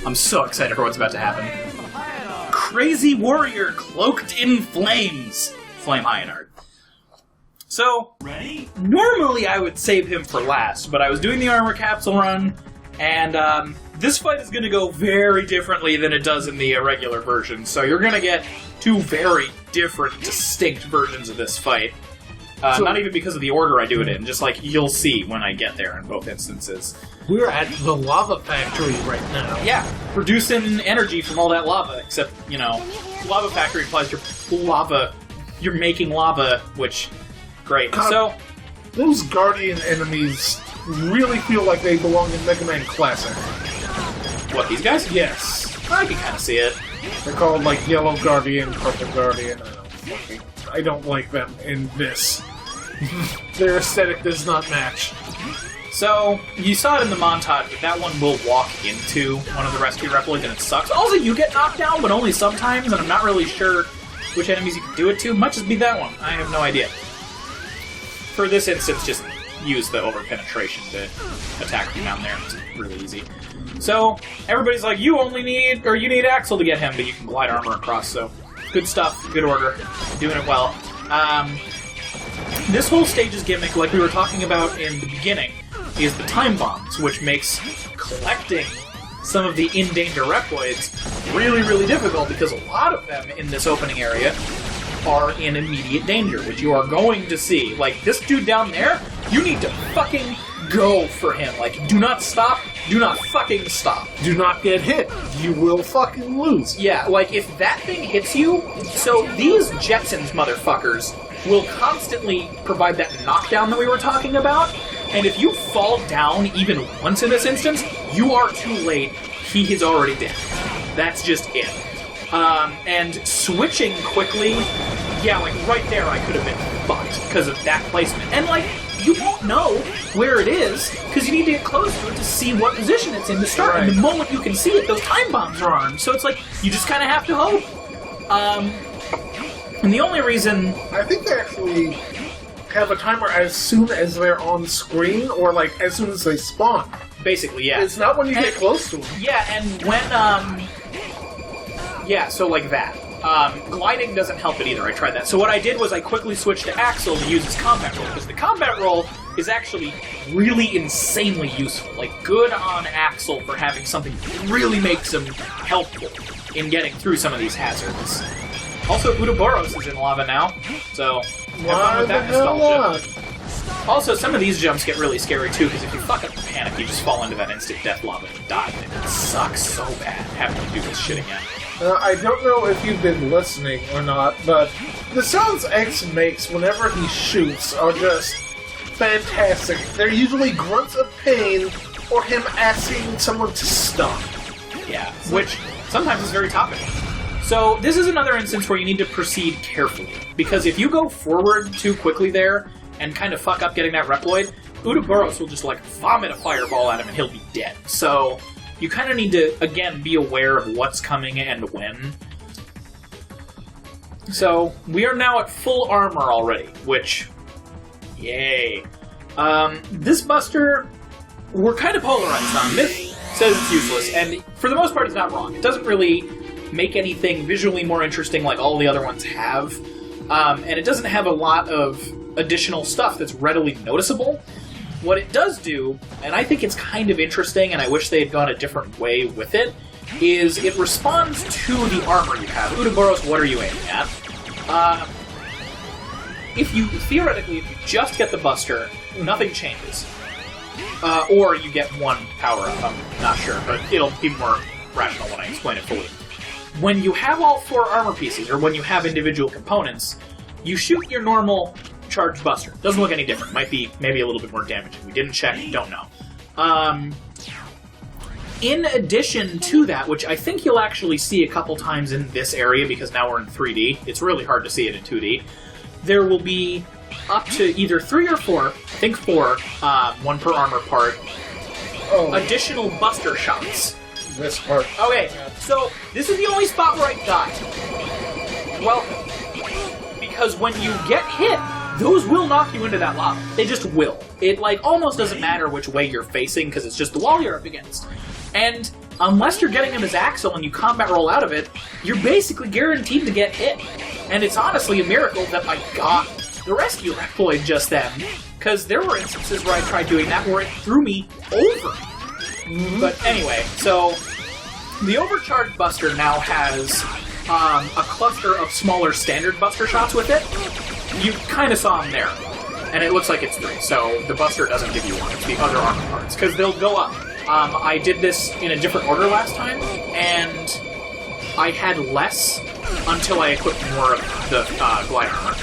I'm so excited for what's about to happen. Crazy Warrior Cloaked in Flames. Flame Hyenard. So, normally I would save him for last, but I was doing the armor capsule run, and this fight is going to go very differently than it does in the regular version. So you're going to get two very different, distinct versions of this fight. Not even because of the order I do it in, just like you'll see when I get there in both instances. We're at the lava factory right now. Yeah, producing energy from all that lava, except, you know, lava factory implies you're making lava, which, great. God, so, those Guardian enemies really feel like they belong in Mega Man Classic. what, these guys? Yes. I can kind of see it. They're called, like, Yellow Guardian, Purple Guardian. I don't like them in this. Their aesthetic does not match. So, you saw it in the montage, but that one will walk into one of the rescue Reploids, and it sucks. Also, you get knocked down, but only sometimes, and I'm not really sure which enemies you can do it to. Might just be that one. I have no idea. For this instance, just use the over-penetration to attack you down there. It's really easy. So, everybody's like, you need Axel to get him, but you can glide armor across, so good stuff, good order, doing it well. This whole stage's gimmick, like we were talking about in the beginning, is the time bombs, which makes collecting some of the in-danger Reploids really, really difficult, because a lot of them in this opening area are in immediate danger, which you are going to see. Like, this dude down there, you need to fucking go for him. Like, do not stop, do not fucking stop. Do not get hit. You will fucking lose. Yeah, like, if that thing hits you, so these Jetsons motherfuckers will constantly provide that knockdown that we were talking about, and if you fall down even once in this instance, you are too late. He is already dead. That's just it. And switching quickly, yeah, like right there I could have been fucked because of that placement. And like, you won't know where it is because you need to get close to it to see what position it's in to start. Right. And the moment you can see it, those time bombs are armed. So it's like, you just kind of have to hope. And the only reason... I think they actually have a timer as soon as they're on screen, or like as soon as they spawn. Basically, yeah. It's not when you get close to them. Yeah, and when, yeah, so like that. Gliding doesn't help it either, I tried that. So what I did was I quickly switched to Axel to use his combat roll, because the combat roll is actually really insanely useful. Like, good on Axel for having something that really makes him helpful in getting through some of these hazards. Also, Udoboros is in lava now, so have fun with that nostalgia. Also, some of these jumps get really scary too, because if you fuck up the panic, you just fall into that instant death lava and die, and it sucks so bad having to do this shit again. I don't know if you've been listening or not, but the sounds X makes whenever he shoots are just fantastic. They're usually grunts of pain, or him asking someone to stop. Yeah, which sometimes is very topical. So, this is another instance where you need to proceed carefully, because if you go forward too quickly there, and kind of fuck up getting that Reploid, Udoboros will just, like, vomit a fireball at him and he'll be dead. So, you kind of need to, again, be aware of what's coming and when. So, we are now at full armor already, which, yay. This Buster, we're kind of polarized on. Myth says it's useless, and for the most part he's not wrong. It doesn't really make anything visually more interesting like all the other ones have, and it doesn't have a lot of additional stuff that's readily noticeable. What it does do, and I think it's kind of interesting, and I wish they had gone a different way with it, is it responds to the armor you have. Udoboros, what are you aiming at? Theoretically, if you just get the Buster, nothing changes. Or you get one power-up, I'm not sure, but it'll be more rational when I explain it fully. When you have all 4 armor pieces, or when you have individual components, you shoot your normal charged Buster. Doesn't look any different. Might be maybe a little bit more damaging. We didn't check, don't know. In addition to that, which I think you'll actually see a couple times in this area, because now we're in 3D, it's really hard to see it in 2D, there will be up to either 3 or 4, I think 4, 1 per armor part, additional Buster shots. This part. Okay, so this is the only spot where I died. Welcome. Because when you get hit, those will knock you into that lava. They just will. It, like, almost doesn't matter which way you're facing, because it's just the wall you're up against. And unless you're getting him as Axel and you combat roll out of it, you're basically guaranteed to get hit. And it's honestly a miracle that I got the rescue Reploid just then, because there were instances where I tried doing that where it threw me over. Mm-hmm. But anyway, so the overcharged Buster now has a cluster of smaller standard Buster shots with it. You kind of saw them there. And it looks like it's 3, so the Buster doesn't give you 1. It's the other armor parts, because they'll go up. I did this in a different order last time, and I had less until I equipped more of the glide armor.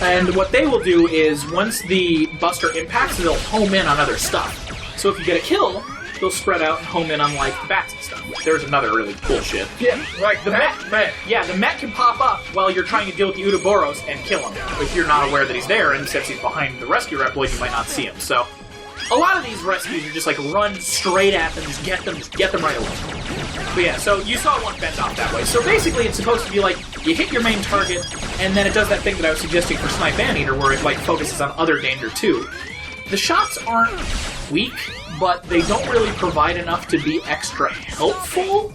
And what they will do is, once the Buster impacts, they'll home in on other stuff. So if you get a kill, they'll spread out and home in on, like, the bats and stuff. There's another really cool shit. Yeah, like the Met. Yeah, the Met can pop up while you're trying to deal with the Uroboros and kill him. If you're not aware that he's there, and since he's behind the rescue Reploid, you might not see him. So, a lot of these rescues are just like run straight at them, just get them right away. But yeah, so you saw one bent off that way. So basically it's supposed to be like, you hit your main target, and then it does that thing that I was suggesting for Snipe Anteater, where it like focuses on other danger too. The shots aren't weak, but they don't really provide enough to be extra helpful,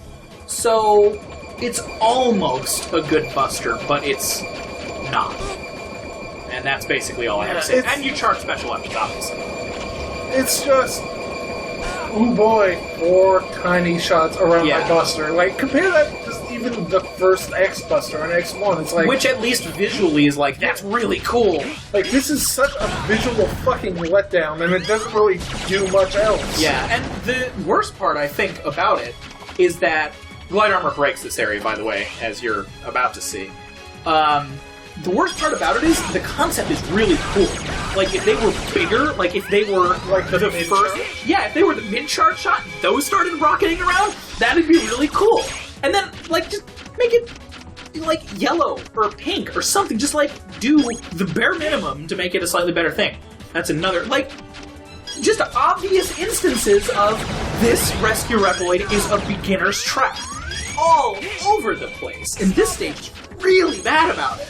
so it's almost a good Buster, but it's not. And that's basically all I have to say. And you charge special weapons, obviously. It's just, oh boy, 4 tiny shots around my Buster. Like, compare that to just even the first X Buster on X1. It's like, which at least visually is like, that's really cool. Like, this is such a visual fucking letdown, and it doesn't really do much else. Yeah, and the worst part, I think, about it is that glide armor breaks this area, by the way, as you're about to see. The worst part about it is the concept is really cool. Like, if they were bigger, like if they were like the first... Yeah, if they were the mid-charge shot and those started rocketing around, that'd be really cool. And then, like, just make it, like, yellow or pink or something. Just, like, do the bare minimum to make it a slightly better thing. That's another, like, just obvious instances of this rescue Reploid is a beginner's trap. All over the place. And this stage is really bad about it.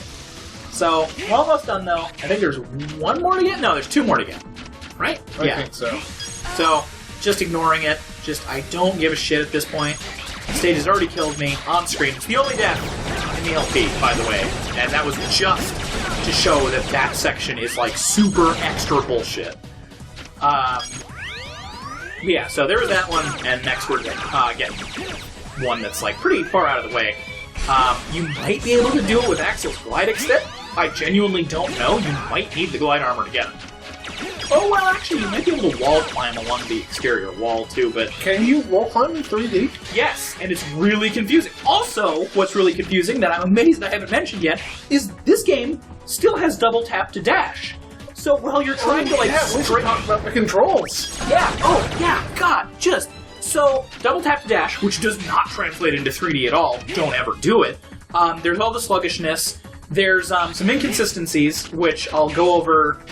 So, we're almost done, though. I think there's 1 more to get? No, there's 2 more to get. Right? I think so. So, just ignoring it. Just, I don't give a shit at this point. The stage has already killed me on screen. It's the only death in the LP, by the way. And that was just to show that that section is, like, super extra bullshit. Yeah, so there was that one, and next we're getting one that's, like, pretty far out of the way. You might be able to do it with Axel's glide extent. I genuinely don't know. You might need the glide armor to get it. Oh, well, actually, you might be able to wall climb along the exterior wall, too, but... Can you wall climb in 3D? Yes, and it's really confusing. Also, what's really confusing, that I'm amazed I haven't mentioned yet, is this game still has double tap to dash. So while you're trying to, like... Yeah, we should talk about the controls. Yeah, oh, yeah, God, just... So, double tap to dash, which does not translate into 3D at all. Don't ever do it. There's all the sluggishness. There's some inconsistencies, which I'll go over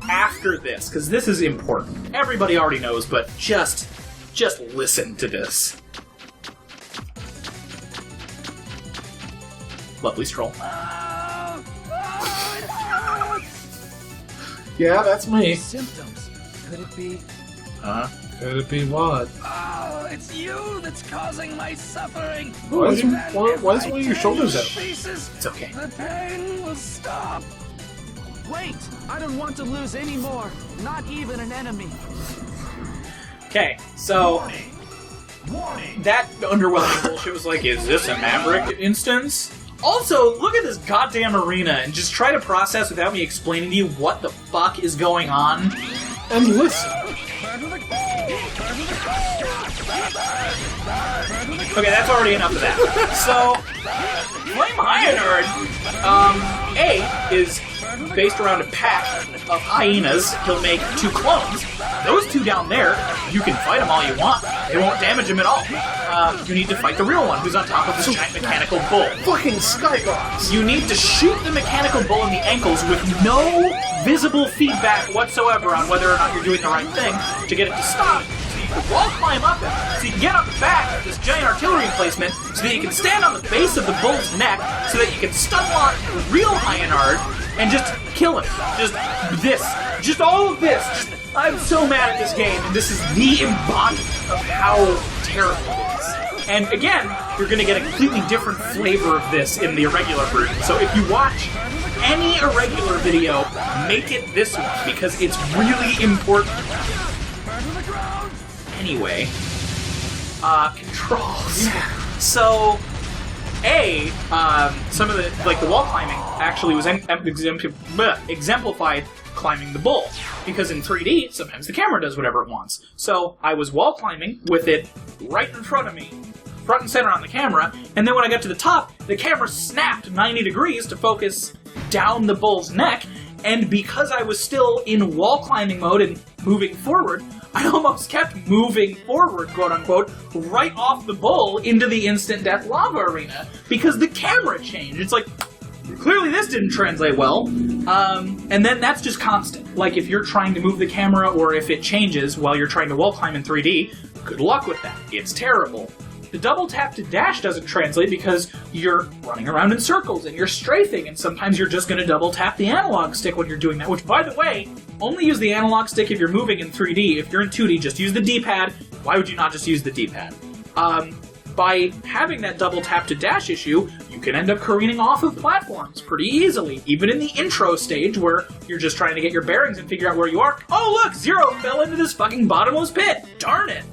after this, because this is important. Everybody already knows, but just listen to this. Lovely stroll. Yeah, that's me. Symptoms. Could it be? Could it be what? Oh, it's you that's causing my suffering. Why is one of your shoulders out? It's okay. The pain will stop. Wait, I don't want to lose any more. Not even an enemy. Okay, so that underwhelming bullshit was like, is this a Maverick instance? Also, look at this goddamn arena and just try to process without me explaining to you what the fuck is going on. And listen. Okay, that's already enough of that. So, Flame Hyenard, A, is based around a pack of hyenas. He'll make 2 clones. Those 2 down there, you can fight them all you want. They won't damage him at all. You need to fight the real one, who's on top of this giant mechanical bull. Fucking skybox! You need to shoot the mechanical bull in the ankles with no visible feedback whatsoever on whether or not you're doing the right thing to get it to stop. So you can wall climb up it, so you can get up the back of this giant artillery emplacement, so that you can stand on the base of the bull's neck, so that you can stun lock the real Hyenard and just kill him. Just all of this. I'm so mad at this game, and this is the embodiment of how terrible it is. And again, you're going to get a completely different flavor of this in the irregular version. So if you watch any irregular video, make it this one, because it's really important. Anyway, controls. So, some of the, like the wall climbing, actually was exemplified climbing the bull. Because in 3D, sometimes the camera does whatever it wants. So, I was wall climbing with it right in front of me, front and center on the camera, and then when I got to the top, the camera snapped 90 degrees to focus down the bull's neck, and because I was still in wall climbing mode and moving forward, I almost kept moving forward, quote-unquote, right off the bull into the instant death lava arena, because the camera changed. It's like, clearly this didn't translate well, and then that's just constant. Like, if you're trying to move the camera, or if it changes while you're trying to wall climb in 3D, good luck with that. It's terrible. The double tap to dash doesn't translate because you're running around in circles and you're strafing, and sometimes you're just going to double tap the analog stick when you're doing that, which, by the way, only use the analog stick if you're moving in 3D. If you're in 2D, just use the D-pad. Why would you not just use the D-pad? By having that double tap to dash issue, you can end up careening off of platforms pretty easily, even in the intro stage where you're just trying to get your bearings and figure out where you are. Oh look, Zero fell into this fucking bottomless pit! Darn it!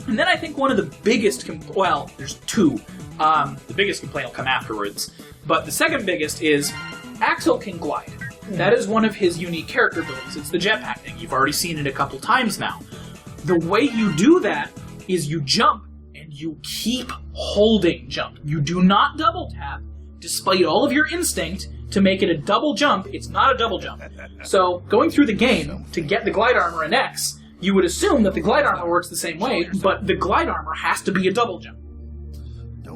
And then I think one of the biggest, well, there's two. The biggest complaint will come afterwards. But the second biggest is Axel can glide. That is one of his unique character abilities. It's the jetpack thing. You've already seen it a couple times now. The way you do that is you jump, and you keep holding jump. You do not double tap, despite all of your instinct to make it a double jump. It's not a double jump. So, going through the game, to get the glide armor in X, you would assume that the glide armor works the same way, but the glide armor has to be a double jump.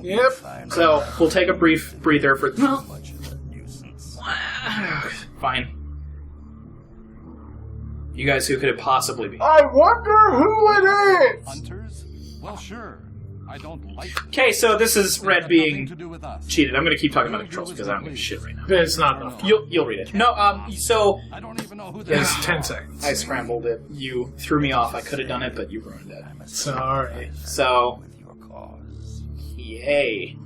Yep. So, we'll take a brief breather for... Well, fine. You guys, who could it possibly be? I wonder who it is! Hunters? Well, sure. I don't like them. Okay, so this is Red being Nothing to do with us. cheated. I'm going to keep talking about the controls because I don't give a shit right now. It's not enough. You'll read it. No, so... I don't even know who they It's are. 10 seconds. I scrambled it. You threw me off. I could have done it, but you ruined it. Sorry. So, With your cause. yay.